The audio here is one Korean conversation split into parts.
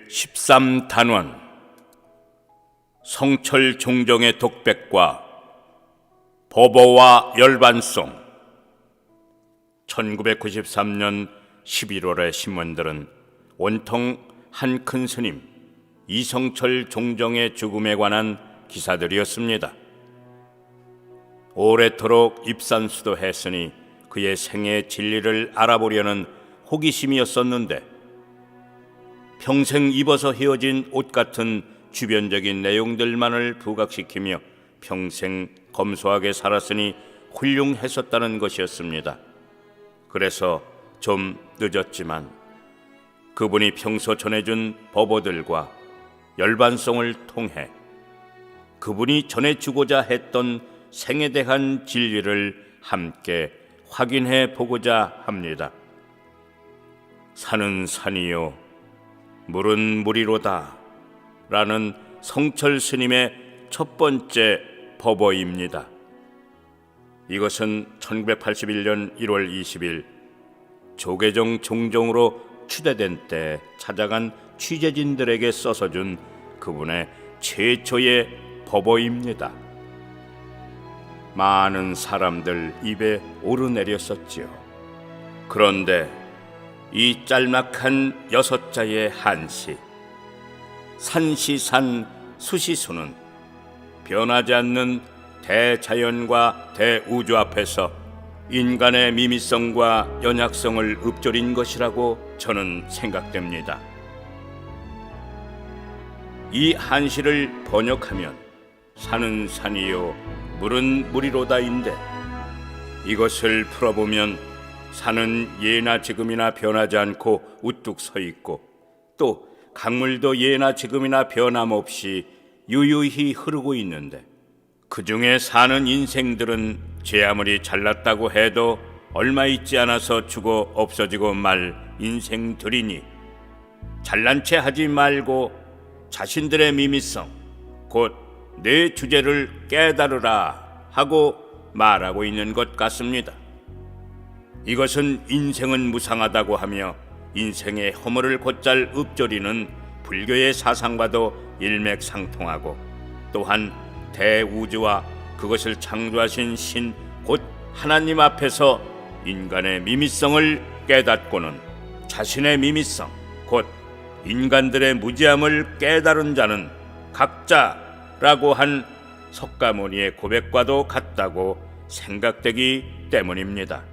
제13단원 성철 종정의 독백과 법어와 열반송. 1993년 11월의 신문들은 온통 한 큰 스님 이성철 종정의 죽음에 관한 기사들이었습니다. 오래도록 입산수도했으니 그의 생애 진리를 알아보려는 호기심이었었는데 평생 입어서 헤어진 옷 같은 주변적인 내용들만을 부각시키며 평생 검소하게 살았으니 훌륭했었다는 것이었습니다. 그래서 좀 늦었지만 그분이 평소 전해준 법어들과 열반송을 통해 그분이 전해주고자 했던 생에 대한 진리를 함께 확인해 보고자 합니다. 산은 산이요 물은 물이로다 라는 성철 스님의 첫 번째 법어입니다. 이것은 1981년 1월 20일 조계종 종정으로 추대된 때 찾아간 취재진들에게 써서 준 그분의 최초의 법어입니다. 많은 사람들 입에 오르내렸었지요. 그런데 이 짤막한 6자의 한시 산시산 수시수는 변하지 않는 대자연과 대우주 앞에서 인간의 미미성과 연약성을 읊조린 것이라고 저는 생각됩니다. 이 한시를 번역하면 산은 산이요 물은 물이로다인데 이것을 풀어보면 산은 예나 지금이나 변하지 않고 우뚝 서 있고 또 강물도 예나 지금이나 변함없이 유유히 흐르고 있는데 그 중에 사는 인생들은 제 아무리 잘났다고 해도 얼마 있지 않아서 죽어 없어지고 말 인생들이니 잘난 체 하지 말고 자신들의 미미성 곧 내 주제를 깨달으라 하고 말하고 있는 것 같습니다. 이것은 인생은 무상하다고 하며 인생의 허물을 곧잘 읊조리는 불교의 사상과도 일맥상통하고 또한 대우주와 그것을 창조하신 신 곧 하나님 앞에서 인간의 미미성을 깨닫고는 자신의 미미성 곧 인간들의 무지함을 깨달은 자는 각자라고 한 석가모니의 고백과도 같다고 생각되기 때문입니다.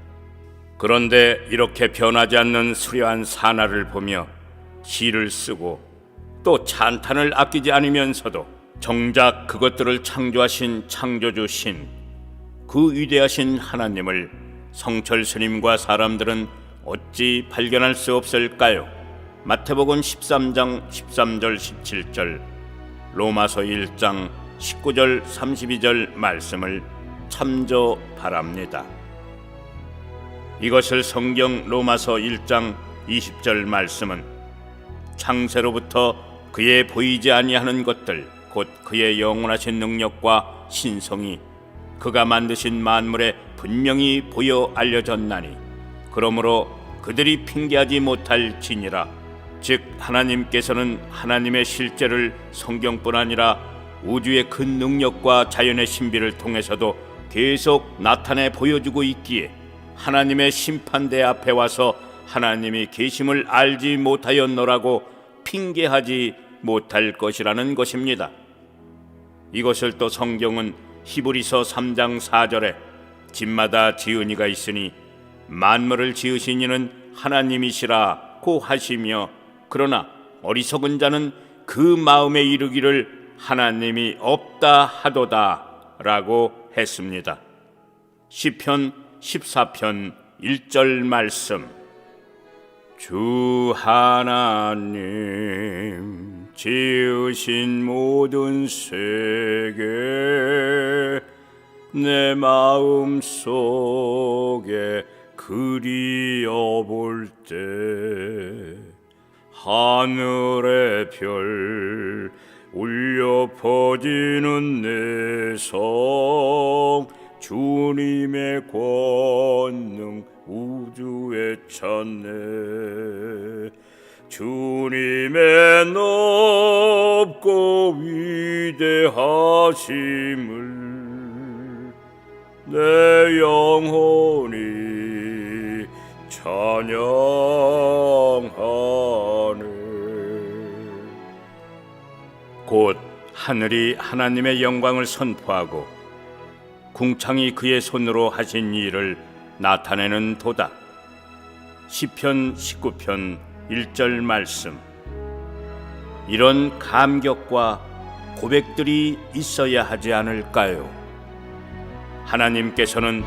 그런데 이렇게 변하지 않는 수려한 산하를 보며 시를 쓰고 또 찬탄을 아끼지 않으면서도 정작 그것들을 창조하신 창조주 신, 그 위대하신 하나님을 성철 스님과 사람들은 어찌 발견할 수 없을까요? 마태복음 13장 13절 17절, 로마서 1장 19절 32절 말씀을 참조 바랍니다. 이것을 성경 로마서 1장 20절 말씀은 창세로부터 그의 보이지 아니하는 것들 곧 그의 영원하신 능력과 신성이 그가 만드신 만물에 분명히 보여 알려졌나니 그러므로 그들이 핑계하지 못할 지니라. 즉 하나님께서는 하나님의 실제를 성경뿐 아니라 우주의 큰 능력과 자연의 신비를 통해서도 계속 나타내 보여주고 있기에 하나님의 심판대 앞에 와서 하나님이 계심을 알지 못하였노라고 핑계하지 못할 것이라는 것입니다. 이것을 또 성경은 히브리서 3장 4절에 집마다 지은이가 있으니 만물을 지으신 이는 하나님이시라고 하시며 그러나 어리석은 자는 그 마음에 이르기를 하나님이 없다 하도다 라고 했습니다. 시편 14편 1절 말씀. 주 하나님 지으신 모든 세계 내 마음 속에 그리어 볼 때 하늘의 별 울려 퍼지는 내 성 주님의 찾네. 주님의 높고 위대하심을 내 영혼이 찬양하네. 곧 하늘이 하나님의 영광을 선포하고 궁창이 그의 손으로 하신 일을 나타내는 도다. 시편 19편 1절 말씀. 이런 감격과 고백들이 있어야 하지 않을까요? 하나님께서는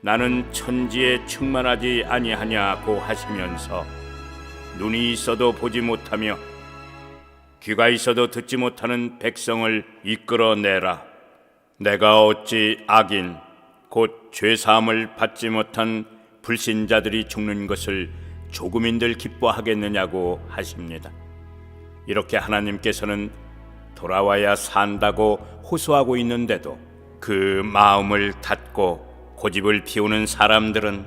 나는 천지에 충만하지 아니하냐고 하시면서 눈이 있어도 보지 못하며 귀가 있어도 듣지 못하는 백성을 이끌어내라. 내가 어찌 악인 곧 죄사함을 받지 못한 불신자들이 죽는 것을 조금인들 기뻐하겠느냐고 하십니다. 이렇게 하나님께서는 돌아와야 산다고 호소하고 있는데도 그 마음을 닫고 고집을 피우는 사람들은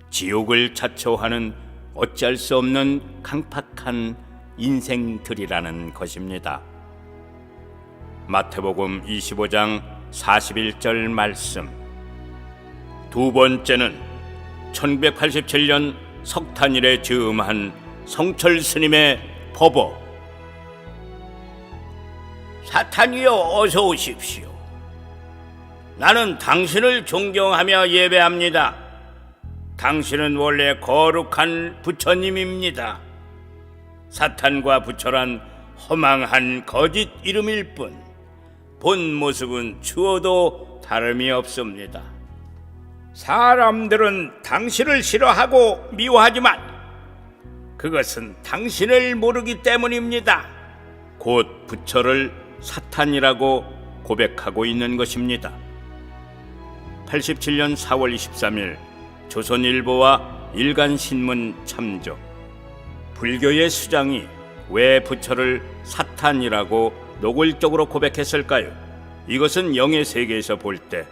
지옥을 자초하는 어찌할 수 없는 강팍한 인생들이라는 것입니다. 마태복음 25장 41절 말씀. 두 번째는 1187년 석탄일에 즈음한 성철 스님의 법어. 사탄이여, 어서 오십시오. 나는 당신을 존경하며 예배합니다. 당신은 원래 거룩한 부처님입니다. 사탄과 부처란 허망한 거짓 이름일 뿐 본 모습은 추워도 다름이 없습니다. 사람들은 당신을 싫어하고 미워하지만 그것은 당신을 모르기 때문입니다. 곧 부처를 사탄이라고 고백하고 있는 것입니다. 87년 4월 23일 조선일보와 일간신문 참조. 불교의 수장이 왜 부처를 사탄이라고 노골적으로 고백했을까요? 이것은 영의 세계에서 볼 때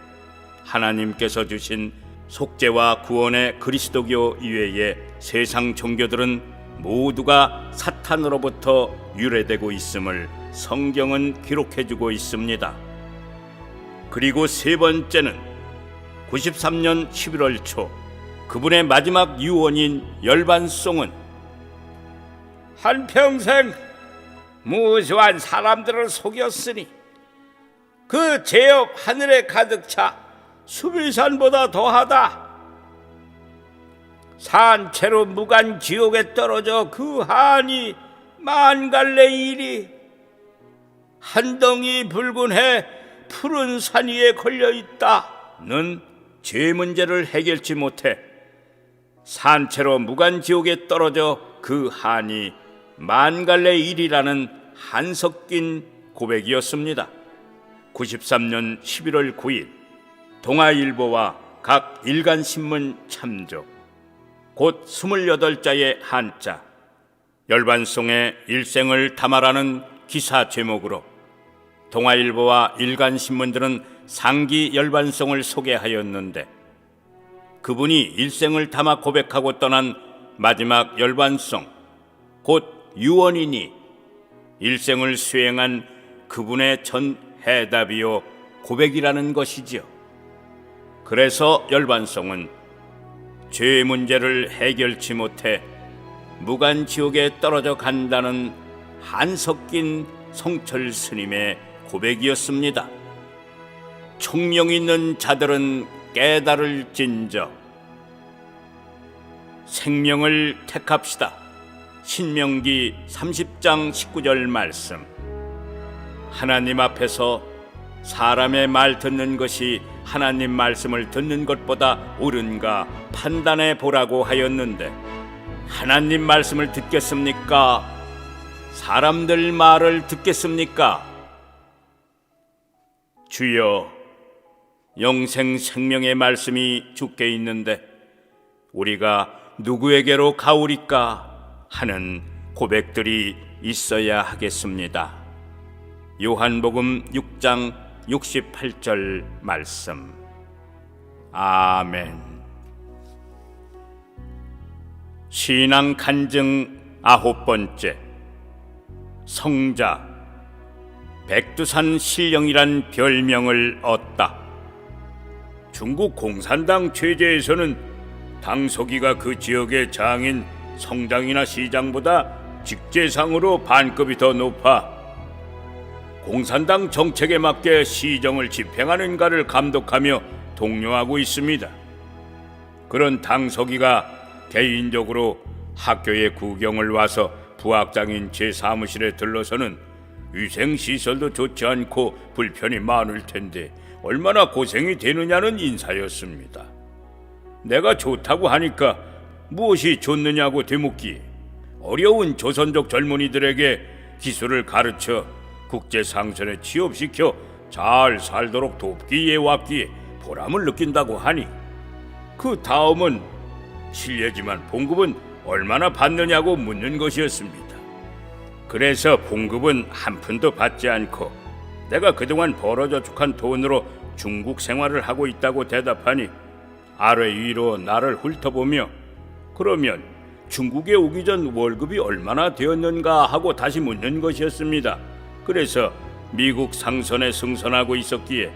하나님께서 주신 속죄와 구원의 그리스도교 이외의 세상 종교들은 모두가 사탄으로부터 유래되고 있음을 성경은 기록해주고 있습니다. 그리고 세 번째는 93년 11월 초 그분의 마지막 유언인 열반송은 한평생 무수한 사람들을 속였으니 그 죄업 하늘에 가득 차 수비산보다 더하다. 산채로 무간 지옥에 떨어져 그 한이 만갈래 일이 한 덩이 붉은 해 푸른 산 위에 걸려있다는 죄 문제를 해결치 못해 산채로 무간 지옥에 떨어져 그 한이 만갈래 일이라는 한섞인 고백이었습니다. 93년 11월 9일 동아일보와 각 일간신문 참조. 곧 28자의 한자 열반송의 일생을 담아라는 기사 제목으로 동아일보와 일간신문들은 상기 열반송을 소개하였는데 그분이 일생을 담아 고백하고 떠난 마지막 열반송, 곧 유언이니 일생을 수행한 그분의 전 해답이요 고백이라는 것이지요. 그래서 열반송은 죄 문제를 해결치 못해 무간 지옥에 떨어져 간다는 한섞인 성철 스님의 고백이었습니다. 총명 있는 자들은 깨달을진저 생명을 택합시다. 신명기 30장 19절 말씀. 하나님 앞에서 사람의 말 듣는 것이 하나님 말씀을 듣는 것보다 옳은가 판단해 보라고 하였는데 하나님 말씀을 듣겠습니까? 사람들 말을 듣겠습니까? 주여, 영생 생명의 말씀이 주께 있는데 우리가 누구에게로 가오리까 하는 고백들이 있어야 하겠습니다. 요한복음 6장 68절 말씀. 아멘. 신앙 간증 9번째. 성자. 백두산 신령이란 별명을 얻다. 중국 공산당 체제에서는 당서기가 그 지역의 장인, 성당이나 시장보다 직제상으로 반급이 더 높아 공산당 정책에 맞게 시정을 집행하는가를 감독하며 독려하고 있습니다. 그런 당서기가 개인적으로 학교에 구경을 와서 부학장인 제 사무실에 들러서는 위생시설도 좋지 않고 불편이 많을 텐데 얼마나 고생이 되느냐는 인사였습니다. 내가 좋다고 하니까 무엇이 좋느냐고 되묻기에 어려운 조선족 젊은이들에게 기술을 가르쳐 국제상선에 취업시켜 잘 살도록 돕기에 왔기에 보람을 느낀다고 하니, 그 다음은 실례지만 봉급은 얼마나 받느냐고 묻는 것이었습니다. 그래서 봉급은 한 푼도 받지 않고 내가 그동안 벌어저축한 돈으로 중국 생활을 하고 있다고 대답하니 아래 위로 나를 훑어보며 그러면 중국에 오기 전 월급이 얼마나 되었는가 하고 다시 묻는 것이었습니다. 그래서 미국 상선에 승선하고 있었기에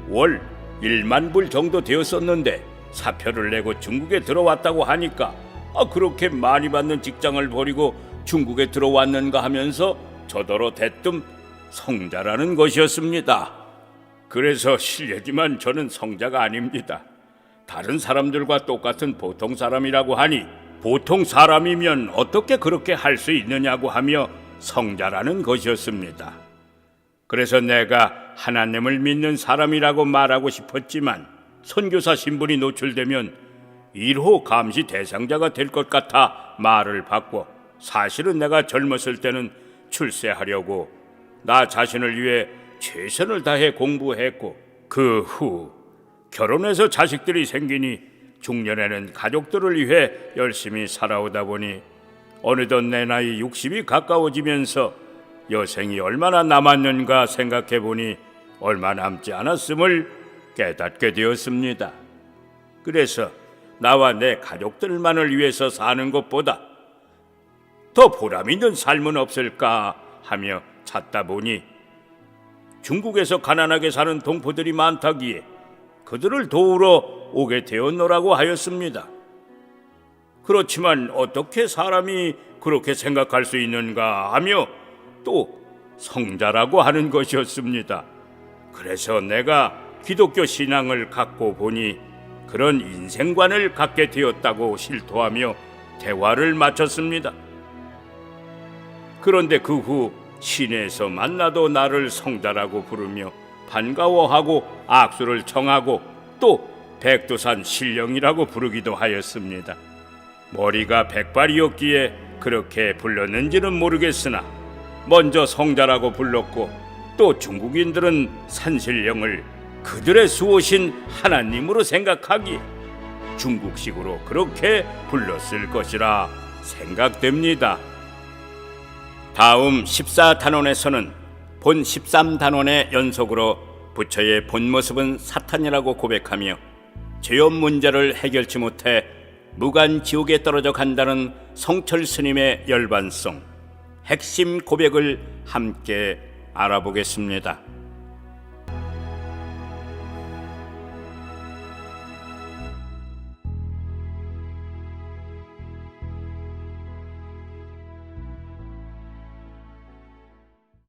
월 1만 불 정도 되었었는데 사표를 내고 중국에 들어왔다고 하니까 그렇게 많이 받는 직장을 버리고 중국에 들어왔는가 하면서 저더러 대뜸 성자라는 것이었습니다. 그래서 실례지만 저는 성자가 아닙니다. 다른 사람들과 똑같은 보통 사람이라고 하니 보통 사람이면 어떻게 그렇게 할 수 있느냐고 하며 성자라는 것이었습니다. 그래서 내가 하나님을 믿는 사람이라고 말하고 싶었지만 선교사 신분이 노출되면 1호 감시 대상자가 될 것 같아 말을 바꿔 사실은 내가 젊었을 때는 출세하려고 나 자신을 위해 최선을 다해 공부했고 그 후 결혼해서 자식들이 생기니 중년에는 가족들을 위해 열심히 살아오다 보니 어느덧 내 나이 60이 가까워지면서 여생이 얼마나 남았는가 생각해 보니 얼마 남지 않았음을 깨닫게 되었습니다. 그래서 나와 내 가족들만을 위해서 사는 것보다 더 보람 있는 삶은 없을까 하며 찾다 보니 중국에서 가난하게 사는 동포들이 많다기에 그들을 도우러 오게 되었노라고 하였습니다. 그렇지만 어떻게 사람이 그렇게 생각할 수 있는가 하며 또 성자라고 하는 것이었습니다. 그래서 내가 기독교 신앙을 갖고 보니 그런 인생관을 갖게 되었다고 실토하며 대화를 마쳤습니다. 그런데 그 후 시내에서 만나도 나를 성자라고 부르며 반가워하고 악수를 청하고 또 백두산 신령이라고 부르기도 하였습니다. 머리가 백발이었기에 그렇게 불렀는지는 모르겠으나 먼저 성자라고 불렀고 또 중국인들은 산신령을 그들의 수호신 하나님으로 생각하기에 중국식으로 그렇게 불렀을 것이라 생각됩니다. 다음 14단원에서는 본 13단원의 연속으로 부처의 본 모습은 사탄이라고 고백하며 죄업 문제를 해결치 못해 무간 지옥에 떨어져 간다는 성철 스님의 열반송 핵심 고백을 함께 알아보겠습니다.